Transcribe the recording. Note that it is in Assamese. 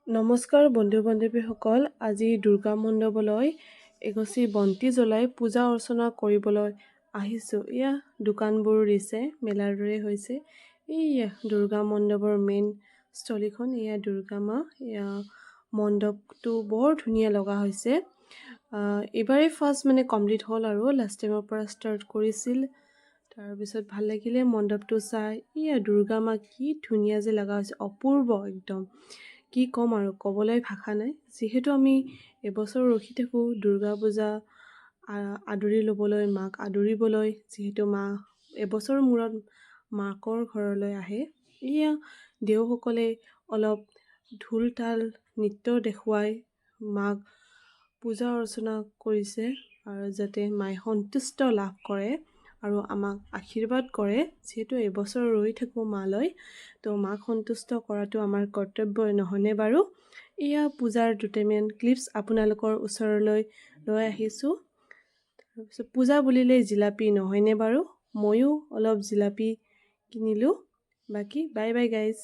নমস্কাৰ বন্ধু বান্ধৱীসকল, আজি দুৰ্গা মণ্ডপলৈ এগছি বন্তি জ্বলাই পূজা অৰ্চনা কৰিবলৈ আহিছোঁ। এয়া দোকানবোৰ দিছে, মেলাৰ দৰে হৈছে। এয়া দুৰ্গা মণ্ডপৰ মেইন স্থলীখন, এয়া দুৰ্গা মা। এয়া মণ্ডপটো বৰ ধুনীয়া লগা হৈছে। এইবাৰেই ফাৰ্ষ্ট কমপ্লিট হ'ল আৰু লাষ্ট টাইমৰ পৰা ষ্টাৰ্ট কৰিছিল। তাৰপিছত ভাল লাগিলে মণ্ডপটো চাই। এয়া দুৰ্গা মা কি ধুনীয়া যে লগা হৈছে, অপূৰ্ব একদম। কি ক'ম আৰু, ক'বলৈ ভাষা নাই। যিহেতু আমি এবছৰ ৰখি থাকোঁ দুৰ্গা পূজা আদৰি ল'বলৈ, মাক আদৰিবলৈ। যিহেতু মা এবছৰৰ মূৰত মাকৰ ঘৰলৈ আহে। এয়া দেওসকলে অলপ ঢোল তাল নৃত্য দেখুৱাই মাক পূজা অৰ্চনা কৰিছে, আৰু যাতে মায়ে সন্তুষ্ট লাভ কৰে আৰু আমাক আশীৰ্বাদ কৰে। যিহেতু এবছৰ ৰৈ থাকোঁ মালৈ, তো মাক সন্তুষ্ট কৰাটো আমাৰ কৰ্তব্য, নহয়নে বাৰু? এয়া পূজাৰ দুটামান ক্লিপছ আপোনালোকৰ ওচৰলৈ লৈ আহিছোঁ। তাৰপিছত পূজা বুলিলেই জিলাপি, নহয়নে বাৰু? ময়ো অলপ জিলাপি কিনিলোঁ। বাকী বাই বাই গাইজ।